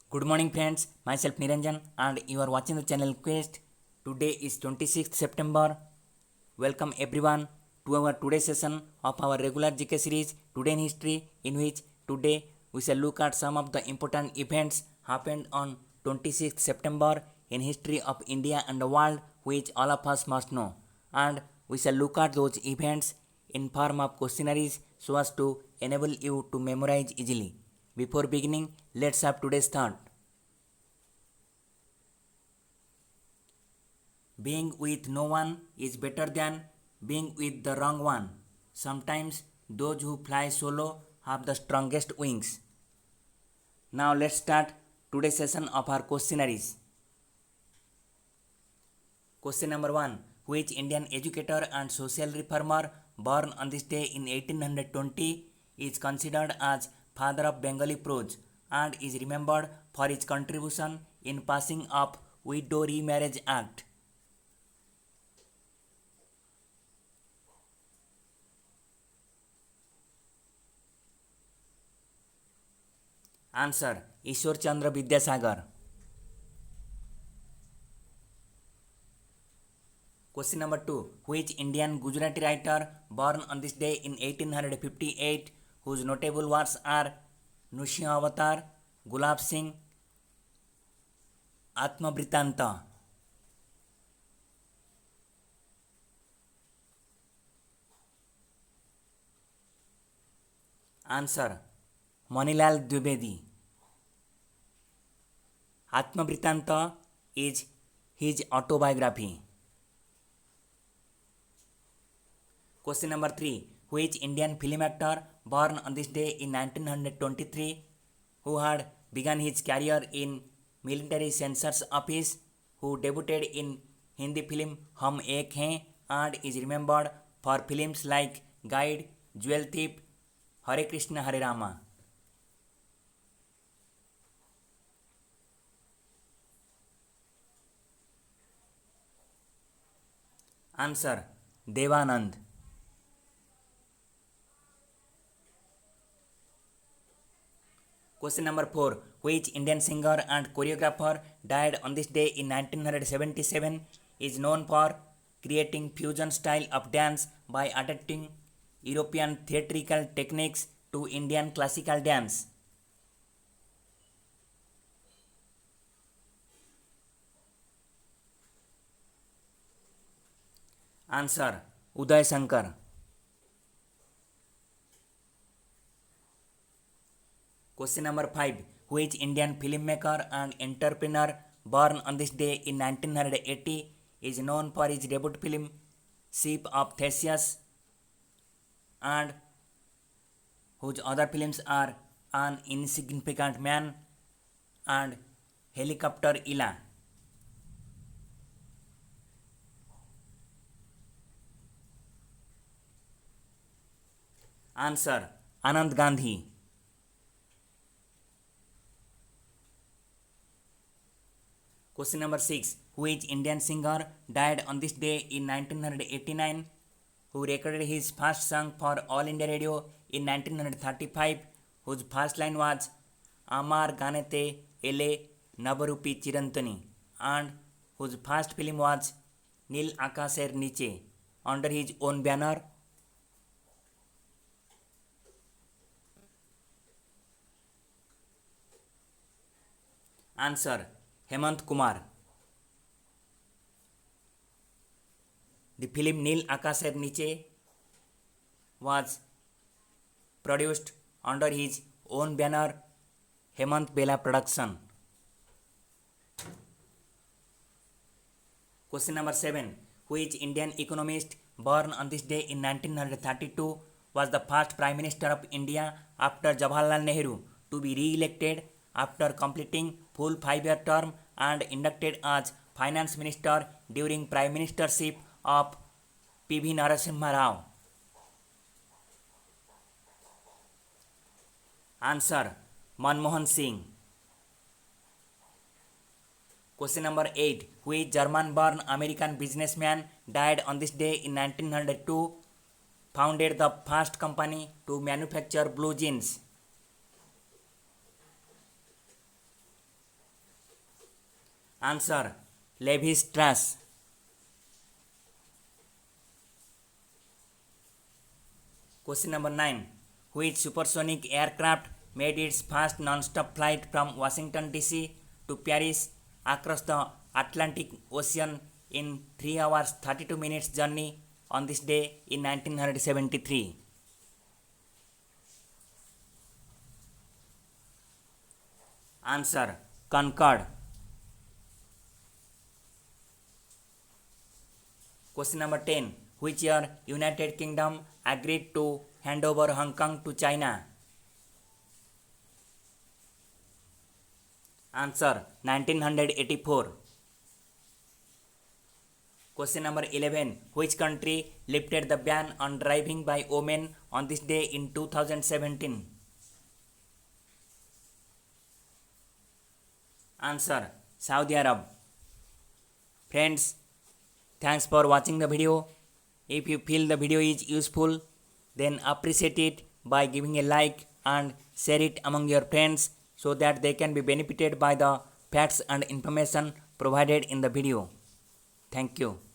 Good morning friends, myself Niranjan and you are watching the channel Quest. Today is 26th September. Welcome everyone to our today's session of our regular GK series Today in History, in which today we shall look at some of the important events happened on 26th September in history of India and the world, which all of us must know, and we shall look at those events in form of questionnaires so as to enable you to memorize easily. Before beginning, let's have today's thought. Being with no one is better than being with the wrong one. Sometimes those who fly solo have the strongest wings. Now let's start today's session of our questionnaires. Question number 1. Which Indian educator and social reformer born on this day in 1820 is considered as father of Bengali prose and is remembered for his contribution in passing of Widow Remarriage Act? Answer: Ishwar Chandra Vidyasagar. Question number 2. Which Indian Gujarati writer born on this day in 1858 whose notable works are Nrsimha Avatar, Gulab Singh, Atmavritanta? Answer: Manilal Dwivedi. Atmavritanta is his autobiography. Question number 3. Which Indian film actor born on this day in 1923 who had begun his career in military censor's office, who debuted in Hindi film Hum Ek Hain and is remembered for films like Guide, Jewel Thief, Hare Krishna Hare Rama? Answer: Devanand. Question number 4. Which Indian singer and choreographer died on this day in 1977 is known for creating fusion style of dance by adapting European theatrical techniques to Indian classical dance? Answer: Uday Shankar. Question number 5. Which Indian filmmaker and entrepreneur born on this day in 1980 is known for his debut film Ship of Theseus and whose other films are An Insignificant Man and Helicopter Ila? Answer: Anand Gandhi. Question number 6. Which Indian singer died on this day in 1989 who recorded his first song for All India Radio in 1935, whose first line was Amar Ganete Ele Navarupi Chirantani, and whose first film was Nil Akasher Niche under his own banner? Answer: Hemant Kumar. The film Nil Akasher Niche was produced under his own banner, Hemant Bela Production. Question number 7. Which Indian economist born on this day in 1932 was the first Prime Minister of India after Jawaharlal Nehru to be re-elected after completing full 5-year term and inducted as Finance Minister during Prime Ministership of P.V. Narasimha Rao? Answer: Manmohan Singh. Question number 8. Which German-born American businessman died on this day in 1902, founded the first company to manufacture blue jeans? Answer Levis Truss. Question number 9. Which supersonic aircraft made its first non-stop flight from Washington DC to Paris across the Atlantic Ocean in 3 hours 32 minutes journey on this day in 1973? Answer Concorde. Question number 10. Which year United Kingdom agreed to hand over Hong Kong to China? Answer 1984. Question number 11. Which country lifted the ban on driving by women on this day in 2017? Answer Saudi Arab. Friends, thanks for watching the video. If you feel the video is useful, then appreciate it by giving a like and share it among your friends so that they can be benefited by the facts and information provided in the video. Thank you.